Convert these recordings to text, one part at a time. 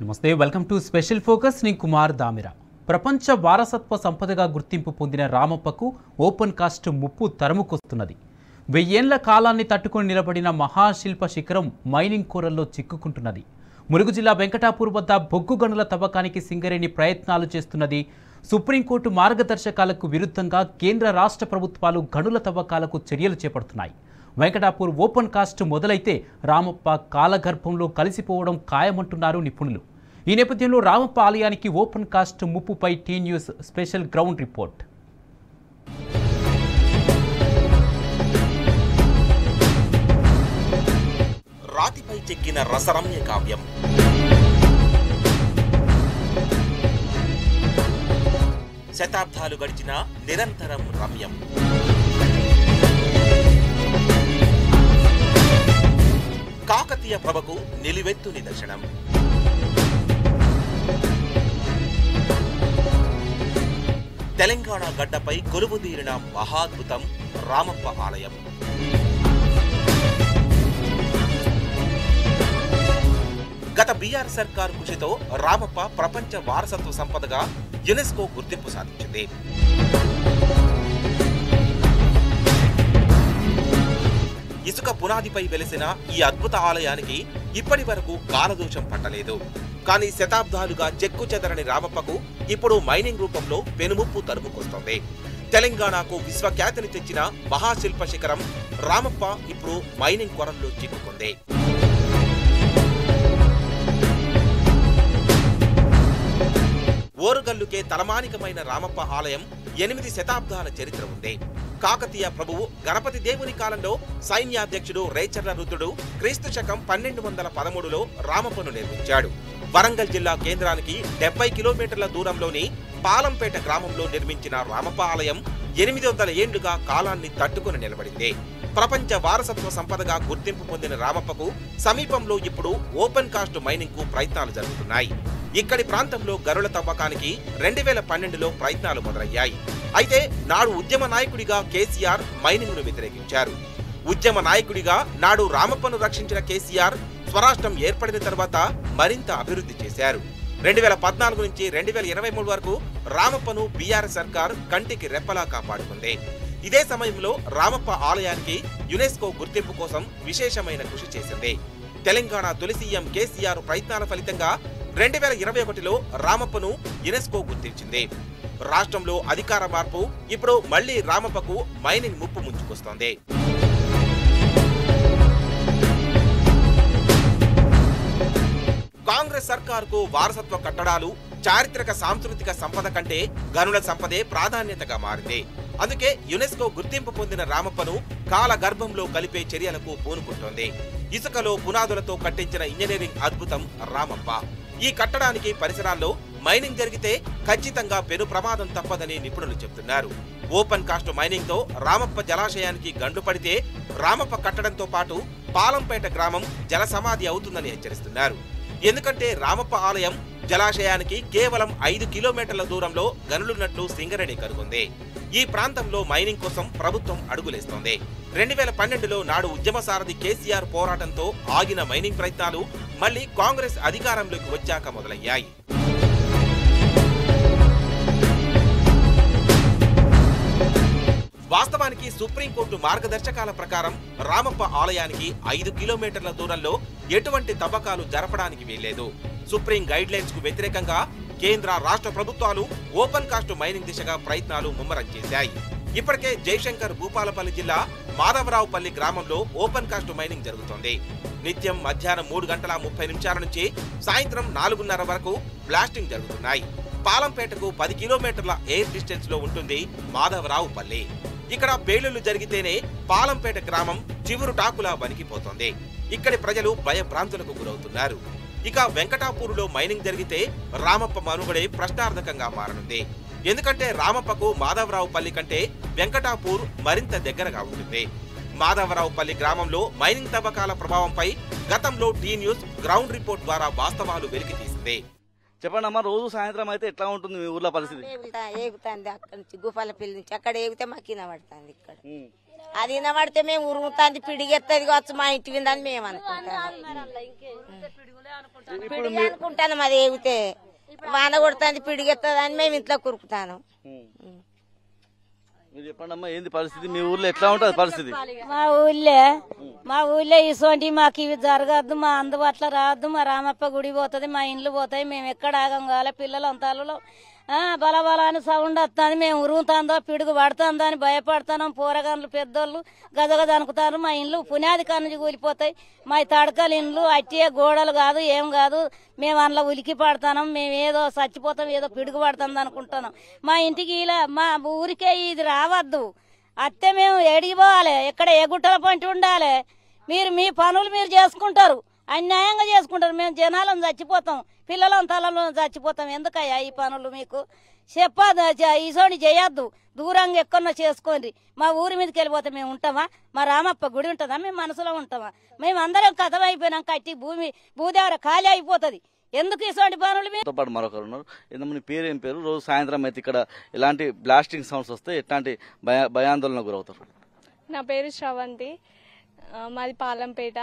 నమస్తే, welcome to special focus. ని కుమార్ దామిరా. ప్రపంచ వారసత్వ సంపదగా గుర్తింపు పొందిన రామప్పకు ఓపెన్ కాస్ట్ ముప్పు తరుముకొస్తున్నది. 1000 ఏళ్ల కాలాన్ని తట్టుకొని నిలబడిన మహాశిల్ప శిఖరం మైనింగ్ కోరల్లో చిక్కుకుంటున్నది. ములుగు జిల్లా వెంకటాపూర్ వద్ద బొగ్గు గనుల తవ్వకానికి సింగరేణి ప్రయత్నాలు చేస్తున్నది. సుప్రీంకోర్టు మార్గదర్శకాలకు విరుద్ధంగా కేంద్ర రాష్ట్ర ప్రభుత్వాలు గనుల తవ్వకాలకు చర్యలు చేపడుతున్నాయి. వెంకటాపూర్ ఓపెన్ కాస్ట్ మొదలైతే రామప్ప కాలగర్భంలో కలిసిపోవడం ఖాయమంటున్నారు నిపుణులు. ఈ నేపథ్యంలో రామప్ప ఆలయానికి ఓపెన్ కాస్ట్ ముప్పుపై T news special ground report. రాతిపై చెక్కిన రసరమ్య కావ్యం, శతాబ్దాలు గడిచిన నిరంతరం రమ్యం. కాకతీయ ప్రభకు నిలువెత్తు నిదర్శనం. తెలంగాణ గడ్డపై కొలువుదీరిన మహాద్భుతం రామప్ప ఆలయం. గత బీఆర్ సర్కారు కృషితో రామప్ప ప్రపంచ వారసత్వ సంపదగా యునెస్కో గుర్తింపు సాధించింది. ఇసుక పునాదిపై వెలిసిన ఈ అద్భుత ఆలయానికి ఇప్పటి వరకు కాలదోషం పట్టలేదు. కానీ శతాబ్దాలుగా చెక్కు చెదరని రామప్పకు ఇప్పుడు మైనింగ్ రూపంలో పెనుముప్పు తరుముకొస్తోంది. తెలంగాణకు విశ్వఖ్యాతిని తెచ్చిన మహాశిల్ప శిఖరం రామప్ప ఇప్పుడు మైనింగ్ కొరల్లో చిక్కుకుంది. ఓరుగల్లుకే తలమానికమైన రామప్ప ఆలయం 8 శతాబ్దాల చరిత్ర ఉంది. కాకతీయ ప్రభువు గణపతి దేవుని కాలంలో సైన్యాధ్యక్షుడు రేచర్ల రుద్రుడు క్రీస్తు శకం 1213లో రామప్పను నిర్మించాడు. వరంగల్ జిల్లా కేంద్రానికి 70 కిలోమీటర్ల దూరంలోని పాలంపేట గ్రామంలో నిర్మించిన రామప్ప ఆలయం 800 ఏళ్లుగా కాలాన్ని తట్టుకుని నిలబడింది. ప్రపంచ వారసత్వ సంపదగా గుర్తింపు పొందిన రామప్పకు సమీపంలో ఇప్పుడు ఓపెన్ కాస్ట్ మైనింగ్ కు ప్రయత్నాలు జరుగుతున్నాయి. ఇక్కడి ప్రాంతంలో గనుల తవ్వకానికి 2012లో ప్రయత్నాలు మొదలయ్యాయి. అయితే నాడు ఉద్యమ నాయకుడిగా కేసీఆర్ మైనింగ్ ను వ్యతిరేకించారు. ఉద్యమ నాయకుడిగా నాడు రామప్పను రక్షించిన కేసీఆర్ స్వరాష్ట్రం ఏర్పడిన తర్వాత మరింత అభివృద్ధి చేశారు. 2014 నుంచి 2023 వరకు రామప్పను బీఆర్ఎస్ సర్కార్ కంటికి రెప్పలా కాపాడుకుంది. ఇదే సమయంలో రామప్ప ఆలయానికి యునెస్కో గుర్తింపు కోసం విశేషమైన కృషి చేసింది. తెలంగాణ తొలి సీఎం కేసీఆర్ ప్రయత్నాల ఫలితంగా 2021లో రామప్పను యునెస్కో గుర్తించింది. రాష్ట్రంలో అధికార మార్పు ఇప్పుడు మళ్లీ రామప్పకు మైనింగ్ ముప్పు ముంచుకొస్తోంది. కాంగ్రెస్ సర్కారుకు వారసత్వ కట్టడాలు, చారిత్రక సాంస్కృతిక సంపద కంటే గనుల సంపదే ప్రాధాన్యతగా మారింది. అందుకే యునెస్కో గుర్తింపు పొందిన రామప్పను కాల గర్భంలో కలిపే చర్యలకు పూనుకుంటోంది. ఇసుకలో పునాదులతో కట్టించిన ఇంజనీరింగ్ అద్భుతం రామప్ప. ఈ కట్టడానికి పరిసరాల్లో మైనింగ్ జరిగితే ఖచ్చితంగా పెను ప్రమాదం తప్పదని నిపుణులు చెబుతున్నారు. ఓపెన్ కాస్ట్ మైనింగ్ తో రామప్ప జలాశయానికి గండ్లు పడితే రామప్ప కట్టడంతో పాటు పాలంపేట గ్రామం జల సమాధి అవుతుందని హెచ్చరిస్తున్నారు. ఎందుకంటే రామప్ప ఆలయం జలాశయానికి కేవలం 5 కిలోమీటర్ల దూరంలో గనులున్నట్లు సింగరేణి కనుగొంది. ఈ ప్రాంతంలో మైనింగ్ కోసం ప్రభుత్వం అడుగులేస్తోంది. 2012లో నాడు ఉద్యమ సారథి కేసీఆర్ పోరాటంతో ఆగిన మైనింగ్ ప్రయత్నాలు మళ్లీ కాంగ్రెస్ అధికారంలోకి వచ్చాక మొదలయ్యాయి. వాస్తవానికి సుప్రీంకోర్టు మార్గదర్శకాల ప్రకారం రామప్ప ఆలయానికి 5 కిలోమీటర్ల దూరంలో ఎటువంటి తవ్వకాలు జరపడానికి వీల్లేదు. సుప్రీం గైడ్ లైన్స్ కు వ్యతిరేకంగా కేంద్ర రాష్ట్ర ప్రభుత్వాలు ఓపెన్ కాస్ట్ మైనింగ్ దిశగా ప్రయత్నాలు ముమ్మరం చేశాయి. ఇప్పటికే జయశంకర్ భూపాలపల్లి జిల్లా మాధవరావుపల్లి గ్రామంలో ఓపెన్ కాస్ట్ మైనింగ్ జరుగుతోంది. నిత్యం మధ్యాహ్నం 3:30 నుంచి సాయంత్రం 4:30 వరకు బ్లాస్టింగ్ జరుగుతున్నాయి. పాలంపేటకు 10 కిలోమీటర్ల ఎయిర్ డిస్టెన్స్ లో ఉంటుంది మాధవరావుపల్లి. ఇక్కడ పేలుళ్లు జరిగితేనే పాలంపేట గ్రామం చివురుటాకులా వణికిపోతోంది. ఇక్కడి ప్రజలు భయభ్రాంతులకు గురవుతున్నారు. ఇక వెంకటాపూర్లో మైనింగ్ జరిగితే రామప్ప మనుగడే ప్రశ్నార్థకంగా మారనుంది. ఎందుకంటే రామప్పకు మాధవరావుపల్లి కంటే వెంకటాపూర్ మరింత దగ్గరగా ఉంటుంది. మాధవరావుపల్లి గ్రామంలో మైనింగ్ తవ్వకాల ప్రభావంపై గతంలో టీ న్యూస్ గ్రౌండ్ రిపోర్ట్ ద్వారా వాస్తవాలు వెలికి తీసింది. చెప్పండి అమ్మా, రోజు సాయంత్రం అయితే ఎట్లా ఉంటుంది మీ ఊర్లో పరిస్థితి? ఎగుతుంది అక్కడ నుంచి గుఫాల పిల్లి నుంచి అక్కడ ఎగితే మాకు కింద పడుతుంది. ఇక్కడ అది వినబడితే మేము ఉరుగుతుంది పిడిగెత్తది కావచ్చు మా ఇంటి విందని మేము అనుకుంటాను అది ఏగితే వాన కొడుతుంది పిడిగెత్తది అని మేము ఇంట్లో కురుకుతాను. మీరు చెప్పండి అమ్మా, ఏంది పరిస్థితి మీ ఊర్లో ఎట్లా ఉంటుంది పరిస్థితి? మా ఊళ్ళో ఇసోంటి మాకు ఇవి జరగద్దు, మా అందుబాటులో రావద్దు. మా రామప్ప గుడి పోతుంది, మా ఇండ్లు పోతాయి, మేము ఎక్కడ ఆగం కావాలి. పిల్లలు అంతలో బలబల అని సౌండ్ వస్తుంది, మేము ఉరుగుతుందో పిడుగు పడుతుందో అని భయపడుతున్నాం. పోరగాన్లు పెద్దోళ్ళు గజగజ అనుకుతారు. మా ఇండ్లు పునాది కన్నుంచి కూలిపోతాయి. మా తడకలు ఇండ్లు అట్టే గోడలు కాదు ఏం కాదు. మేము అందులో ఉలికి పడుతున్నాం, మేము ఏదో చచ్చిపోతాం, ఏదో పిడుగు పడుతుంది అనుకుంటున్నాం. మా ఇంటికి ఇలా మా ఊరికే ఇది రావద్దు. అత్తే మేము ఎడిగిపోవాలి, ఎక్కడ ఏ గుట్టల పంటి ఉండాలి. మీరు మీ పనులు మీరు చేసుకుంటారు, అన్యాయంగా చేసుకుంటారు. మేము జనాలను చచ్చిపోతాం, పిల్లలను తలలో చచ్చిపోతాం. ఎందుకయ్యా ఈ పనులు మీకు చెప్పదు? ఈసోని చేయొద్దు, దూరంగా ఎక్కడో చేసుకోండి. మా ఊరి మీదకి వెళ్ళిపోతే మేము ఉంటామా? మా రామప్ప గుడి ఉంటుందా? మేము మనసులో ఉంటామా? మేము అందరం కథం అయిపోయినాం, కట్టి భూదేవర ఖాళీ అయిపోతుంది. ఎందుకు ఇటువంటి పనులు? మీతో పాటు మరొకరు ఉన్నారు. మీ పేరు ఏం పేరు? రోజు సాయంత్రం అయితే ఇక్కడ ఎలాంటి బ్లాస్టింగ్ సౌండ్స్ వస్తే ఎట్లాంటి భయాందోళన గురవుతారు? నా పేరు శ్రవంతి, మాది పాలంపేట.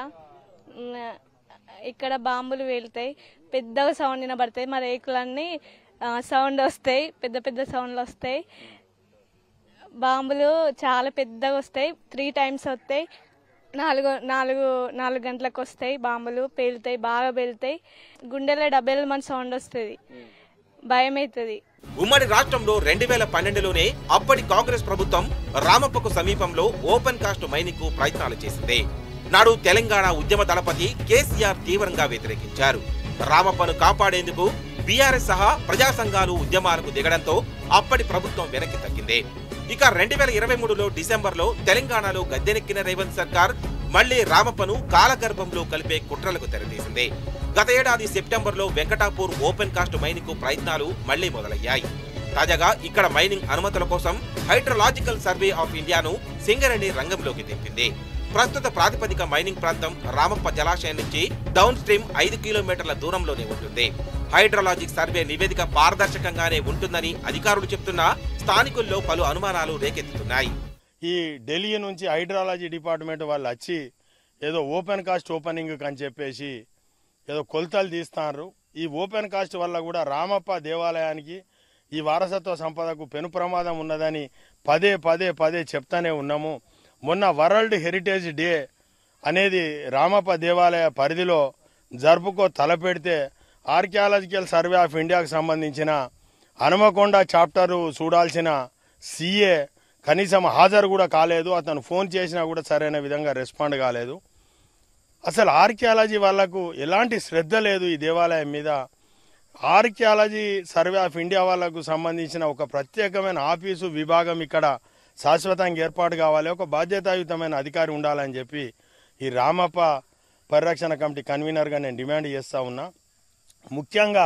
ఇక్కడ బాంబులు వెళ్తాయి, పెద్దగా సౌండ్ వినబడతాయి. మా రేకులన్నీ సౌండ్ వస్తాయి, పెద్ద పెద్ద సౌండ్లు వస్తాయి. బాంబులు చాలా పెద్దగా వస్తాయి, 3 times వస్తాయి. 4 గంటలకు వస్తాయి బాంబులు, పేలుతాయి, బాగా పేలుతాయి. గుండెలో డబ్బెల మన సౌండ్ వస్తుంది, భయం అవుతుంది. ఉమ్మడి రాష్ట్రంలో 2012లోనే అప్పటి కాంగ్రెస్ ప్రభుత్వం రామప్పకు సమీపంలో ఓపెన్ కాస్ట్ మైనింగ్ కు ప్రయత్నాలు చేసింది. నాడు తెలంగాణ ఉద్యమ దళపతి కేసీఆర్ తీవ్రంగా వ్యతిరేకించారు. రామప్పను కాపాడేందుకు బీఆర్ఎస్ సహా ప్రజా సంఘాలు ఉద్యమాలకు దిగడంతో అప్పటి ప్రభుత్వం వెనక్కి తగ్గింది. ఇక 2023లో డిసెంబర్లో తెలంగాణలో గద్దెనెక్కిన రేవంత్ సర్కార్ మళ్లీ రామప్పను కాలగర్భంలో కలిపే కుట్రలకు తెరతీసింది. గత ఏడాది సెప్టెంబర్లో వెంకటాపూర్ ఓపెన్ కాస్ట్ మైనింగ్ కు ప్రయత్నాలు మళ్లీ మొదలయ్యాయి. తాజాగా ఇక్కడ మైనింగ్ అనుమతుల కోసం హైడ్రలాజికల్ సర్వే ఆఫ్ ఇండియాను సింగరేణి రంగంలోకి దింపింది. ప్రస్తుత ప్రాతిపదిక మైనింగ్ ప్రాంతం రామప్ప జలాశయం నుంచి డౌన్ స్ట్రీమ్ 5 కిలోమీటర్ల దూరంలోనే ఉంటుంది. హైడ్రలాజిక్ సర్వే నివేదిక పారదర్శకంగానే ఉంటుందని అధికారులు చెప్తున్నా స్థానికుల్లో పలు అనుమానాలు రేకెత్తుతున్నాయి. ఈ ఢిల్లీ నుంచి హైడ్రాలజీ డిపార్ట్మెంట్ వాళ్ళు వచ్చి ఏదో ఓపెన్ కాస్ట్ ఓపెనింగ్ అని చెప్పేసి ఏదో కొలతలు తీస్తున్నారు. ఈ ఓపెన్ కాస్ట్ వల్ల కూడా రామప్ప దేవాలయానికి ఈ వారసత్వ సంపదకు పెను ప్రమాదం ఉన్నదని పదే చెప్తానే ఉన్నాము. మొన్న వరల్డ్ హెరిటేజ్ డే అనేది రామప్ప దేవాలయ పరిధిలో జరుపుకో తలపెడితే ఆర్కియాలజికల్ సర్వే ఆఫ్ ఇండియాకు సంబంధించిన హనుమకొండ చాప్టరు చూడాల్సిన సీఏ కనీసం హాజరు కూడా కాలేదు. అతను ఫోన్ చేసినా కూడా సరైన విధంగా రెస్పాండ్ కాలేదు. అసలు ఆర్కియాలజీ వాళ్లకు ఎలాంటి శ్రద్ధ లేదు ఈ దేవాలయం మీద. ఆర్కియాలజీ సర్వే ఆఫ్ ఇండియా వాళ్లకు సంబంధించిన ఒక ప్రత్యేకమైన ఆఫీసు విభాగం ఇక్కడ శాశ్వతంగా ఏర్పాటు కావాలి, ఒక బాధ్యతాయుతమైన అధికారి ఉండాలని చెప్పి ఈ రామప్ప పరిరక్షణ కమిటీ కన్వీనర్గా నేను డిమాండ్ చేస్తూ ఉన్నా. ముఖ్యంగా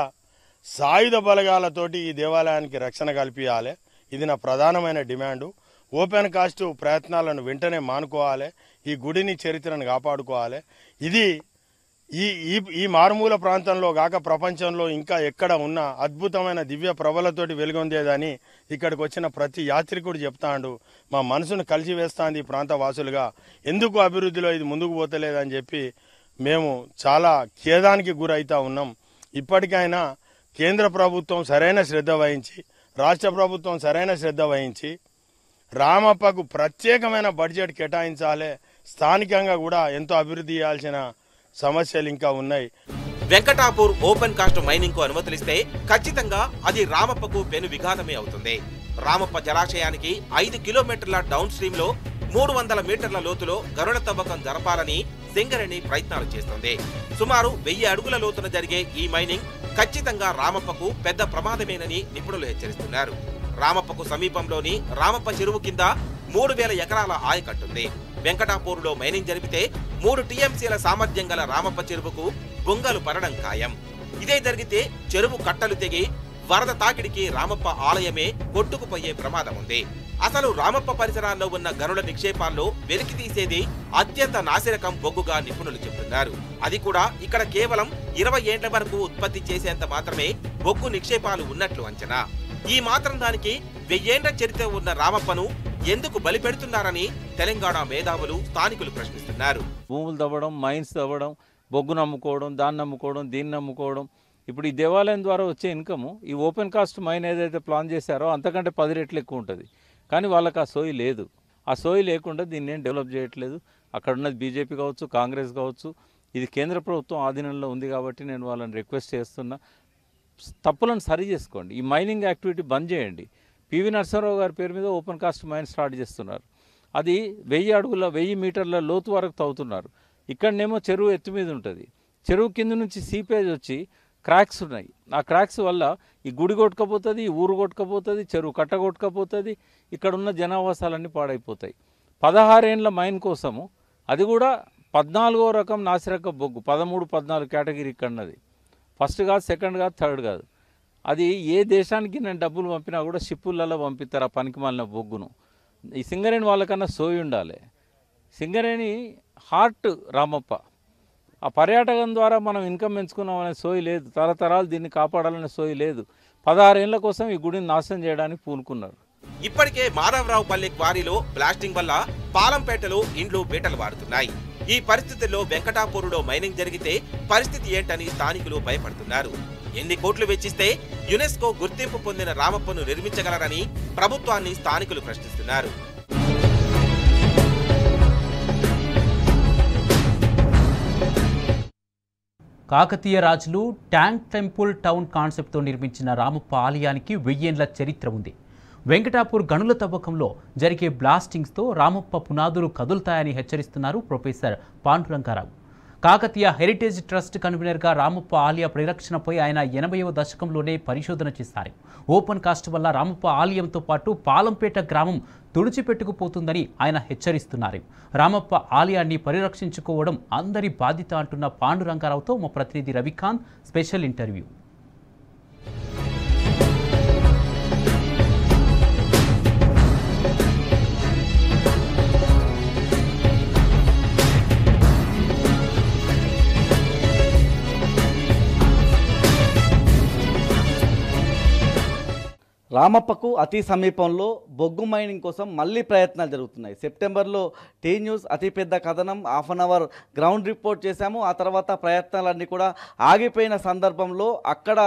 సాయుధ బలగాలతోటి ఈ దేవాలయానికి రక్షణ కల్పించాలి. ఇది నా ప్రధానమైన డిమాండు. ఓపెన్ కాస్ట్ ప్రయత్నాలను వెంటనే మానుకోవాలి, ఈ గుడిని చరిత్రను కాపాడుకోవాలి. ఇది ఈ మారుమూల ప్రాంతంలో కాక ప్రపంచంలో ఇంకా ఎక్కడ ఉన్న అద్భుతమైన దివ్య ప్రభలతోటి వెలుగొందేదని ఇక్కడికి వచ్చిన ప్రతి యాత్రికుడు చెప్తాడు. మా మనసును కలిసివేస్తాంది ఈ ప్రాంత వాసులుగా. ఎందుకు అభివృద్ధిలో ఇది ముందుకు పోతలేదని చెప్పి మేము చాలా ఖేదానికి గురైతా ఉన్నాం. ఇప్పటికైనా కేంద్ర ప్రభుత్వం సరైన శ్రద్ధ వహించి, రాష్ట్ర ప్రభుత్వం సరైన శ్రద్ధ వహించి రామప్పకు ప్రత్యేకమైన బడ్జెట్ కేటాయించాలి. స్థానికంగా కూడా ఎంతో అభివృద్ధి చేయాల్సిన సమస్యలు ఇంకా ఉన్నాయి. వెంకటాపూర్ ఓపెన్ కాస్ట్ మైనింగ్ కు అనుమతులిస్తే ఖచ్చితంగా అది రామప్పకు పెను విఘాతమే అవుతుంది. రామప్ప జలాశయానికి 5 కిలోమీటర్ల డౌన్ స్ట్రీమ్ లో 300 మీటర్ల లోతులో గరుడ తవ్వకం జరపాలని సింగరేణి ప్రయత్నాలు చేస్తోంది. సుమారు 1000 అడుగుల లోతున జరిగే ఈ మైనింగ్ ఖచ్చితంగా రామప్పకు పెద్ద ప్రమాదమేనని నిపుణులు హెచ్చరిస్తున్నారు. రామప్పకు సమీపంలోని రామప్ప చెరువు కింద 3000 ఎకరాల ఆయకట్టుంది. వెంకటాపూర్లో మైనింగ్ జరిపితే 3 టీఎంసీల సామర్థ్యం గల రామప్ప చెరువుకు బొంగలు పడడం ఖాయం. ఇదే జరిగితే చెరువు కట్టలు తెగి వరద తాకిడికి రామప్ప ఆలయమే కొట్టుకుపోయే ప్రమాదం ఉంది. అసలు రామప్ప పరిసరాల్లో ఉన్న గనుల నిక్షేపాల్లో వెలికి తీసేది అత్యంత నాసిరకం బొగ్గుగా నిపుణులు చెబుతున్నారు. అది కూడా ఇక్కడ కేవలం 20 ఏళ్ల వరకు ఉత్పత్తి చేసేంత మాత్రమే బొగ్గు నిక్షేపాలు ఉన్నట్లు అంచనా. ఈ మాత్రం దానికి 1000 ఏళ్ల చరిత్ర ఉన్న రామప్పను ఎందుకు బలి పెడుతున్నారని తెలంగాణ మేధావులు స్థానికులు ప్రశ్నిస్తున్నారు. భూములు తవ్వడం, మైన్స్ తవ్వడం, బొగ్గును అమ్ముకోవడం, దాన్ని అమ్ముకోవడం, దీన్ని అమ్ముకోవడం. ఇప్పుడు ఈ దేవాలయం ద్వారా వచ్చే ఇన్కమ్ ఈ ఓపెన్ కాస్ట్ మైన్ ఏదైతే ప్లాన్ చేశారో అంతకంటే 10 రెట్లు ఎక్కువ ఉంటుంది. కానీ వాళ్ళకి ఆ సోయి లేదు. ఆ సోయి లేకుండా దీన్ని ఏం డెవలప్ చేయట్లేదు. అక్కడ ఉన్నది బీజేపీ కావచ్చు, కాంగ్రెస్ కావచ్చు. ఇది కేంద్ర ప్రభుత్వం ఆధీనంలో ఉంది కాబట్టి నేను వాళ్ళని రిక్వెస్ట్ చేస్తున్నా, తప్పులను సరి చేసుకోండి. ఈ మైనింగ్ యాక్టివిటీ బంద్ చేయండి. పివి నరసింహారావు గారి పేరు మీద ఓపెన్ కాస్ట్ మైన్ స్టార్ట్ చేస్తున్నారు. అది 1000 మీటర్ల లోతు వరకు తవ్వుతున్నారు. ఇక్కడనేమో చెరువు ఎత్తు మీద ఉంటుంది. చెరువు కింద నుంచి సీపేజ్ వచ్చి క్రాక్స్ ఉన్నాయి. ఆ క్రాక్స్ వల్ల ఈ గుడి కొట్టుకపోతుంది, ఈ ఊరు కొట్టుకపోతుంది, చెరువు కట్ట కొట్టుకపోతుంది. ఇక్కడ ఉన్న జనావాసాలన్నీ పాడైపోతాయి. 16 ఏండ్ల మైన్ కోసము, అది కూడా 14వ రకం నాసిరక బొగ్గు, 13, 14 కేటగిరీ ఇక్కడన్నది. ఫస్ట్ కాదు, సెకండ్ కాదు, థర్డ్ కాదు. అది ఏ దేశానికి నేను డబ్బులు పంపినా కూడా షిప్పులలో పంపిస్తారు ఆ పనికి మాలిన బొగ్గును. ఈ సింగరేణి వాళ్ళకన్నా సోయి ఉండాలి. సింగరేణి హార్ట్ రామప్ప. ఆ పర్యాటకం ద్వారా మనం ఇన్కమ్ పెంచుకున్నామనే సోయి లేదు. తరతరాలు దీన్ని కాపాడాలనే సోయి లేదు. 16 ఏళ్ల కోసం ఈ గుడిని నాశనం చేయడానికి పూనుకున్నారు. ఇప్పటికే మాధవరావు పల్లి క్వారీలో బ్లాస్టింగ్ వల్ల పాలంపేటలో ఇండ్లు బీటలు వారుతున్నాయి. ఈ పరిస్థితుల్లో వెంకటాపూరులో మైనింగ్ జరిగితే పరిస్థితి ఏంటని స్థానికులు భయపడుతున్నారు. ఎన్ని కోట్లు వెచ్చిస్తే యునెస్కో గుర్తింపు పొందిన రామప్పను నిర్మించగలరని ప్రభుత్వాన్ని స్థానికులు ప్రశ్నిస్తున్నారు. కాకతీయ రాజులు ట్యాంక్ టెంపుల్ టౌన్ కాన్సెప్ట్తో నిర్మించిన రామప్ప ఆలయానికి 1000 ఏళ్ల చరిత్ర ఉంది. వెంకటాపూర్ గనుల తవ్వకంలో జరిగే బ్లాస్టింగ్స్తో రామప్ప పునాదులు కదులుతాయని హెచ్చరిస్తున్నారు professor Panduranga Rao. Kakatiya heritage trust కన్వీనర్గా రామప్ప ఆలయ పరిరక్షణపై ఆయన 80వ దశకంలోనే పరిశోధన చేశారు. ఓపెన్ కాస్ట్ వల్ల రామప్ప ఆలయంతో పాటు పాలంపేట గ్రామం తుడిచిపెట్టుకుపోతుందని ఆయన హెచ్చరిస్తున్నారు. రామప్ప ఆలయాన్ని పరిరక్షించుకోవడం అందరి బాధ్యత అంటున్న పాండురంగారావుతో మా ప్రతినిధి రవికాంత్ స్పెషల్ ఇంటర్వ్యూ. రామప్పకు అతి సమీపంలో బొగ్గు మైనింగ్ కోసం మళ్ళీ ప్రయత్నాలు జరుగుతున్నాయి. సెప్టెంబర్లో టీ న్యూస్ అతిపెద్ద కథనం 1/2 అవర్ గ్రౌండ్ రిపోర్ట్ చేశాము. ఆ తర్వాత ప్రయత్నాలన్నీ కూడా ఆగిపోయిన సందర్భంలో అక్కడ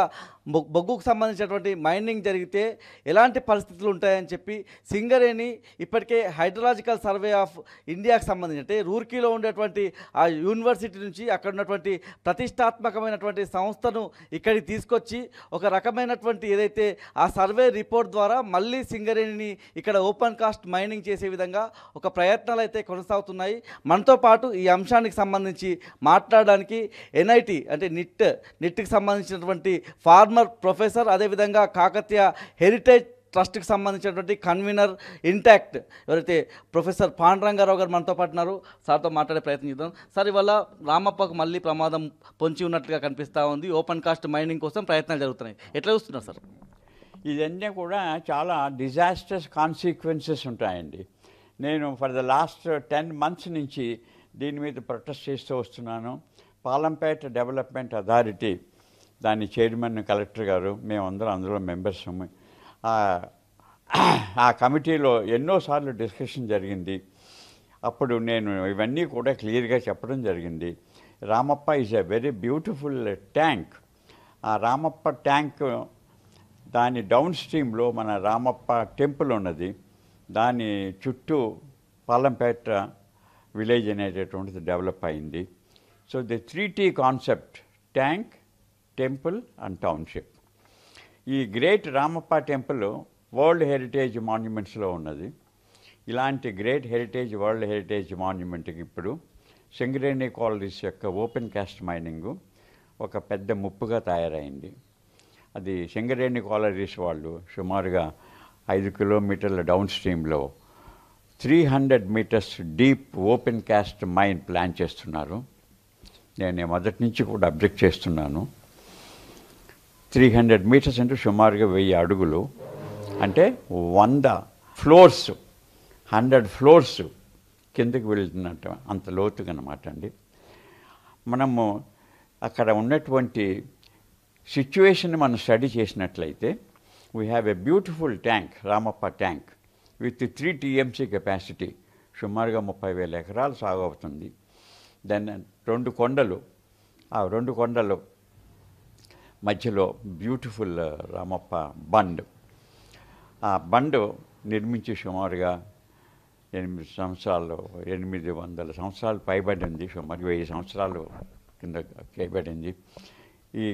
బొగ్గుకు సంబంధించినటువంటి మైనింగ్ జరిగితే ఎలాంటి పరిస్థితులు ఉంటాయని చెప్పి సింగరేణి ఇప్పటికే హైడ్రలాజికల్ సర్వే ఆఫ్ ఇండియాకు సంబంధించి, అంటే రూర్కీలో ఉండేటువంటి ఆ యూనివర్సిటీ నుంచి అక్కడ ఉన్నటువంటి ప్రతిష్టాత్మకమైనటువంటి సంస్థను ఇక్కడికి తీసుకొచ్చి ఒక రకమైనటువంటి ఏదైతే ఆ సర్వే రిపోర్ట్ ద్వారా మళ్ళీ సింగరేణిని ఇక్కడ ఓపెన్ కాస్ట్ మైనింగ్ చేసే విధంగా ఒక ప్రయత్నాలు అయితే కొనసాగుతున్నాయి. మనతో పాటు ఈ అంశానికి సంబంధించి మాట్లాడడానికి NIT అంటే నిట్కి సంబంధించినటువంటి ఫార్మర్ ప్రొఫెసర్, అదేవిధంగా కాకతీయ హెరిటేజ్ ట్రస్ట్కి సంబంధించినటువంటి కన్వీనర్ ఇంటాక్ట్ ఎవరైతే ప్రొఫెసర్ పాండురంగారావు గారు మనతో పాటు ఉన్నారు. సార్తో మాట్లాడే ప్రయత్నం చేద్దాం. సార్, ఇవాళ రామప్పకు మళ్ళీ ప్రమాదం పొంచి ఉన్నట్లుగా కనిపిస్తూ ఉంది. ఓపెన్ కాస్ట్ మైనింగ్ కోసం ప్రయత్నాలు జరుగుతున్నాయి. ఎట్లా చూస్తున్నారు సార్? ఇదన్నీ కూడా చాలా డిజాస్టర్స్ కాన్సిక్వెన్సెస్ ఉంటాయండి. నేను ఫర్ ద లాస్ట్ 10 months నుంచి దీని మీద ప్రొటెస్ట్ చేస్తూ వస్తున్నాను. పాలంపేట డెవలప్మెంట్ అథారిటీ దాని చైర్మన్ కలెక్టర్ గారు మేమందరం అందులో మెంబర్స్. ఆ కమిటీలో ఎన్నోసార్లు డిస్కషన్ జరిగింది. అప్పుడు నేను ఇవన్నీ కూడా క్లియర్గా చెప్పడం జరిగింది. Ramappa is a very beautiful tank. ఆ రామప్ప ట్యాంక్ దాని డౌన్ స్ట్రీమ్లో మన రామప్ప టెంపుల్ ఉన్నది. దాని చుట్టూ పాలంపేట విలేజ్ అనేటటువంటిది డెవలప్ అయింది. So the 3T concept, tank, temple and township. ఈ great Ramappa temple world heritage మాన్యుమెంట్స్లో ఉన్నది. ఇలాంటి గ్రేట్ హెరిటేజ్, వరల్డ్ హెరిటేజ్ మాన్యుమెంట్కి ఇప్పుడు సింగరేణి కాలనీస్ యొక్క ఓపెన్ కాస్ట్ మైనింగు ఒక పెద్ద ముప్పుగా తయారైంది. అది సింగరేణి కాలనీస్ వాళ్ళు సుమారుగా 5 కిలోమీటర్ల డౌన్ స్ట్రీమ్లో 300 meters deep open cast mine plan చేస్తున్నారు. నేను మొదటి నుంచి కూడా అబ్జెక్ట్ చేస్తున్నాను. 300 meters అంటే సుమారుగా 1000 అడుగులు, అంటే 100 floors, 100 floors కిందకి వెళ్తున్నట్టు అంత లోతుగా అన్నమాట అండి. మనము అక్కడ ఉన్నటువంటి సిచ్యువేషన్ మనం స్టడీ చేసినట్లయితే we have a beautiful tank, Ramappa tank. With 3 TMC capacity సుమారుగా 30,000 ఎకరాలు సాగు అవుతుంది. దెన్ 2 కొండలు, ఆ 2 కొండలు మధ్యలో బ్యూటిఫుల్ రామప్ప బండ్. ఆ బండ్ నిర్మించి సుమారుగా 800 సంవత్సరాలు పైబడి ఉంది. సుమారు 1000 సంవత్సరాలు కింద చేయబడింది. ఈ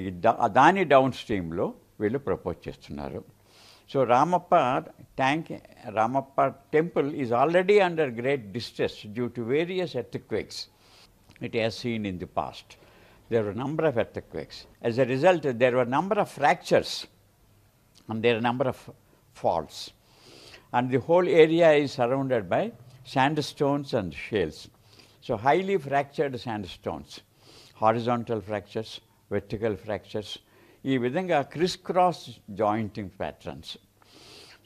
దాని డౌన్ స్ట్రీమ్లో వీళ్ళు ప్రపోజ్ చేస్తున్నారు. So Ramappa temple is already under great distress due to various earthquakes it has seen in the past. There were a number of earthquakes. As a result, there were a number of fractures and there are a number of faults. And the whole area is surrounded by sandstones and shales. So highly fractured sandstones, horizontal fractures, vertical fractures, ఈ విధంగా crisscross jointing patterns.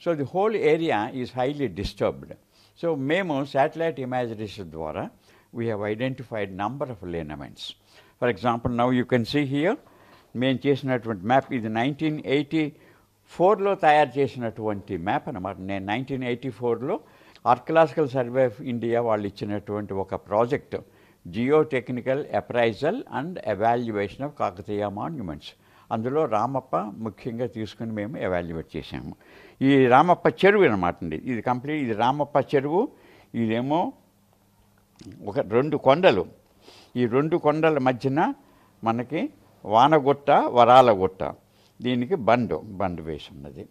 So the whole area is highly disturbed. So మేము satellite imageries ద్వారా we have identified number of lineaments. For example, now you can see here, మేము చేసినటువంటి map ఇది 1984లో తయారు చేసినటువంటి map అన్నమాట. నేను 1984లో ఆర్కియలాజికల్ సర్వే ఆఫ్ ఇండియా వాళ్ళు ఇచ్చినటువంటి ఒక project, geo technical appraisal and evaluation of Kakatiya monuments. అందులో రామప్ప ముఖ్యంగా తీసుకుని మేము ఎవాల్యుయేట్ చేసాము. ఈ రామప్ప చెరువు అనమాట అండి, ఇది కంప్లీట్. ఇది రామప్ప చెరువు, ఇదేమో ఒక 2 కొండలు. ఈ 2 కొండల మధ్యన మనకి వానగుట్ట, వరాలగుట్ట, దీనికి బండు వేసి ఉన్నది.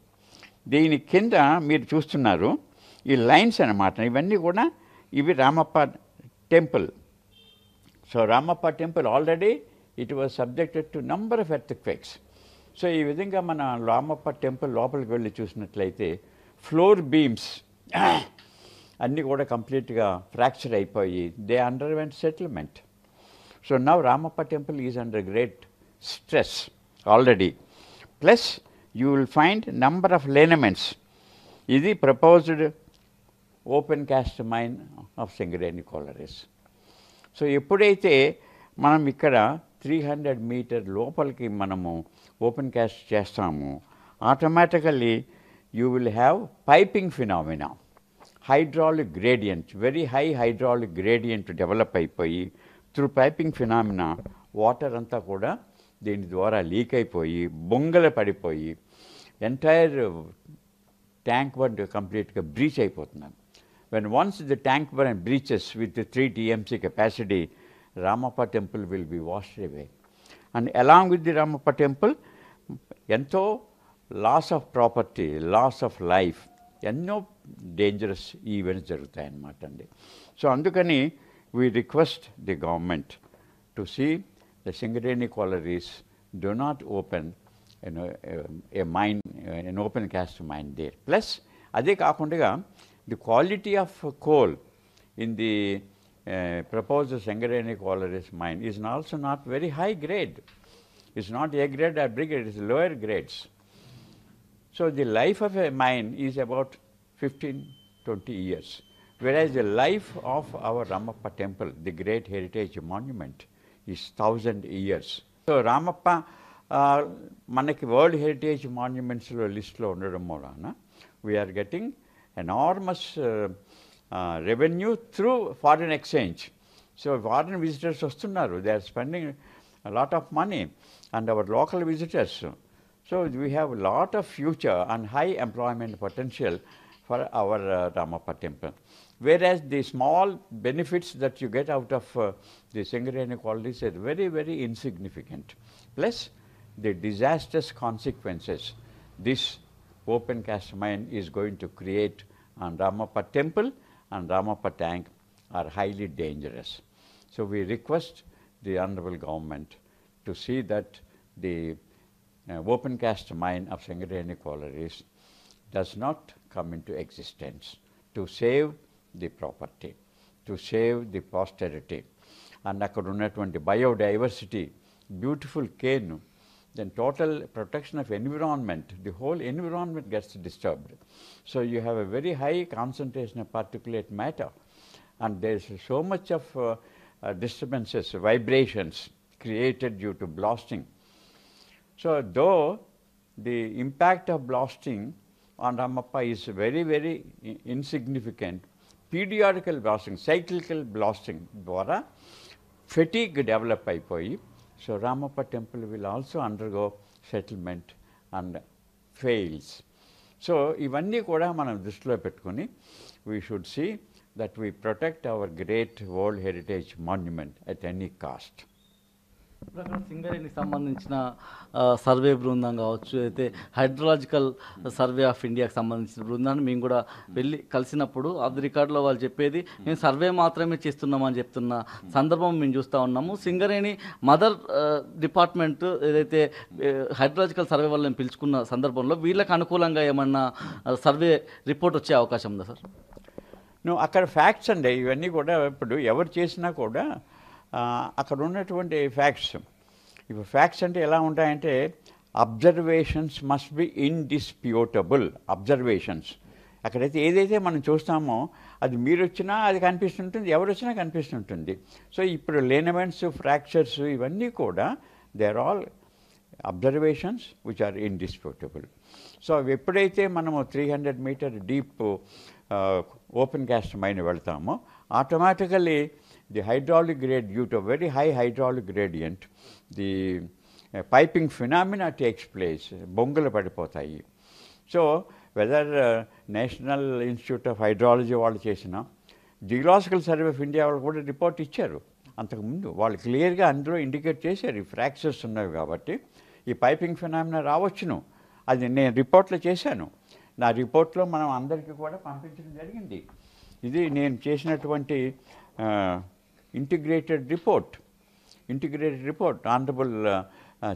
దీని కింద మీరు చూస్తున్నారు ఈ లైన్స్ అన్నమాట. ఇవన్నీ కూడా ఇవి Ramappa temple. So Ramappa temple already it was subjected to number of earthquakes. So ఈ విధంగా మన రామప్ప టెంపుల్ లోపలికి వెళ్ళి చూసినట్లయితే ఫ్లోర్ బీమ్స్ అన్నీ కూడా కంప్లీట్గా ఫ్రాక్చర్ అయిపోయి they underwent settlement. So now Ramappa temple is under great stress already. Plus you will find number of lineaments. ఇది proposed open cast mine of Singareni collieries. So ఎప్పుడైతే మనం ఇక్కడ 300 మీటర్ లోపలికి మనము ఓపెన్ కాస్ట్ చేస్తాము, automatically you will have piping phenomena, hydraulic gradient, very high hydraulic gradient develop అయిపోయి through piping phenomena water అంతా కూడా దీని ద్వారా లీక్ అయిపోయి బొంగలు పడిపోయి ఎంటైర్ ట్యాంక్ బండ్ కంప్లీట్గా బ్రీచ్ అయిపోతున్నాను. When once the tank bund breaches with 3 TMC capacity, Ramappa temple will be washed away. And along with the Ramappa temple ఎంతో loss of property, loss of life, ఎన్నో డేంజరస్ ఈవెంట్స్ జరుగుతాయన్నమాట అండి. So అందుకని we request the government to see the Singareni collieries do not open a mine, an open cast mine there. Plus అదే కాకుండా the quality of coal in the proposed Singareni Collieries mine is also not very high grade. It's not A grade or B grade, it's lower grades. So the life of a mine is about 15-20 years, whereas the life of our Ramappa temple, the great heritage monument, is 1,000 years. So Ramappa manaki World Heritage Monuments list lo undadam molana we are getting enormous revenue through foreign exchange. So foreign visitors vastunnaru, they are spending a lot of money, and our local visitors. So we have a lot of future and high employment potential for our Ramappa temple. Whereas the small benefits that you get out of the Singareni Collieries are very, very insignificant. Plus the disastrous consequences this open cast mine is going to create on Ramappa temple and Ramappa tank are highly dangerous. So we request the honorable government to see that the open cast mine of Singareni Collieries does not come into existence, to save the property, to save the posterity. And akkada unnatuvanti biodiversity, beautiful cane, then total protection of environment, the whole environment gets disturbed. So you have a very high concentration of particulate matter, and there is so much of disturbances, vibrations created due to blasting. So though the impact of blasting on Ramappa is very, very insignificant. Periodical blasting, cyclical blasting ద్వారా fatigue develop అయిపోయి, so Ramappa temple will also undergo settlement and fails. So ఇవన్నీ కూడా మనం దృష్టిలో పెట్టుకొని we should see that we protect our great world heritage monument at any cost. ఇప్పుడు సింగరేణికి సంబంధించిన సర్వే బృందం కావచ్చు, అయితే హైడ్రాలజికల్ సర్వే ఆఫ్ ఇండియాకి సంబంధించిన బృందాన్ని మేము కూడా వెళ్ళి కలిసినప్పుడు అది రికార్డులో వాళ్ళు చెప్పేది మేము సర్వే మాత్రమే చేస్తున్నామని చెప్తున్న సందర్భం మేము చూస్తూ ఉన్నాము. సింగరేణి మదర్ డిపార్ట్మెంట్ ఏదైతే హైడ్రాలజికల్ సర్వే వాళ్ళని పిలుచుకున్న సందర్భంలో వీళ్ళకి అనుకూలంగా ఏమన్నా సర్వే రిపోర్ట్ వచ్చే అవకాశం ఉందా సార్? అక్కడ ఫ్యాక్ట్స్ అండి ఇవన్నీ కూడా. ఇప్పుడు ఎవరు చేసినా కూడా అక్కడ ఉన్నటువంటి ఫ్యాక్ట్స్, ఇప్పుడు ఫ్యాక్ట్స్ అంటే ఎలా ఉంటాయంటే observations must be indisputable observations. అక్కడైతే ఏదైతే మనం చూస్తామో అది మీరు వచ్చినా అది కనిపిస్తుంటుంది, ఎవరు వచ్చినా కనిపిస్తుంటుంది. సో ఇప్పుడు లేనమెంట్స్, ఫ్రాక్చర్స్ ఇవన్నీ కూడా they are all observations which are indisputable. So ఎప్పుడైతే మనము 300 meter deep open cast mine వెళ్తామో automatically the hydraulic grade, due to very high hydraulic gradient, the piping phenomena takes place, bongala padipotayi. So whether National Institute of Hydrology వాళ్ళు చేసినా, geological survey of India వాళ్ళు కూడా report ఇచ్చారు అంతకుముందు. వాళ్ళు క్లియర్గా అందులో ఇండికేట్ చేశారు ఈ ఫ్రాక్చర్స్ ఉన్నవి కాబట్టి ఈ పైపింగ్ ఫినామినా రావచ్చును. అది నేను రిపోర్ట్లో చేశాను. నా రిపోర్ట్లో మనం అందరికీ కూడా పంపించడం జరిగింది. ఇది నేను చేసినటువంటి integrated report honourable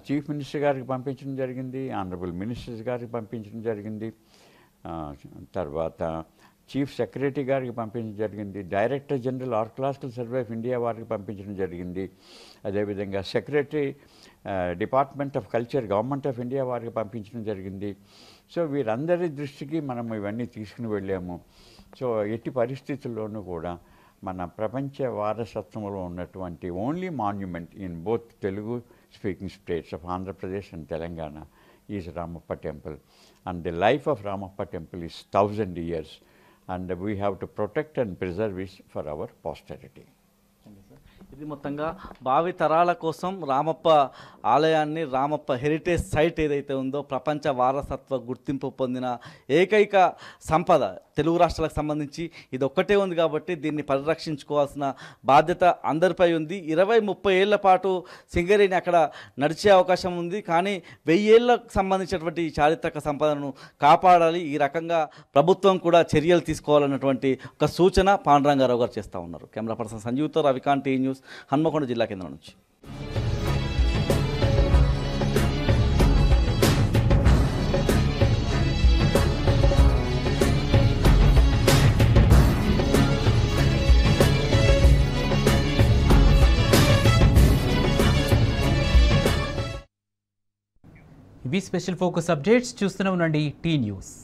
chief minister గారికి పంపించడం జరిగింది, ఆనరబుల్ మినిస్టర్స్ గారికి పంపించడం జరిగింది, తర్వాత చీఫ్ సెక్రటరీ గారికి పంపించడం జరిగింది, director general archaeological survey of India వారికి పంపించడం జరిగింది, అదేవిధంగా secretary department of culture government of India వారికి పంపించడం జరిగింది. సో వీరందరి దృష్టికి మనం ఇవన్నీ తీసుకుని వెళ్ళాము. సో ఎట్టి పరిస్థితుల్లోనూ కూడా మన ప్రపంచ వారసత్వంలో ఉన్నటువంటి only monument in both Telugu speaking states of Andhra Pradesh and Telangana is Ramappa temple. And the life of Ramappa temple is 1000 years and we have to protect and preserve it for our posterity. ఇది మొత్తంగా భావి తరాల కోసం రామప్ప ఆలయాన్ని, రామప్ప హెరిటేజ్ సైట్ ఏదైతే ఉందో ప్రపంచ వారసత్వ గుర్తింపు పొందిన ఏకైక సంపద తెలుగు రాష్ట్రాలకు సంబంధించి ఇది ఒక్కటే ఉంది కాబట్టి దీన్ని పరిరక్షించుకోవాల్సిన బాధ్యత అందరిపై ఉంది. 20-30 ఏళ్ల పాటు సింగరేణి అక్కడ నడిచే అవకాశం ఉంది. కానీ 1000 ఏళ్ళకు సంబంధించినటువంటి చారిత్రక సంపదను కాపాడాలి. ఈ రకంగా ప్రభుత్వం కూడా చర్యలు తీసుకోవాలన్నటువంటి ఒక సూచన పాండురంగారావు గారు చేస్తూ ఉన్నారు. కెమెరా పర్సన్ సంజీవ్తో రవికాంత్, టీ న్యూస్, హన్మకొండ జిల్లా కేంద్రం నుంచి. ఇవి స్పెషల్ ఫోకస్ అప్డేట్స్. చూస్తూనే ఉండండి టీ న్యూస్.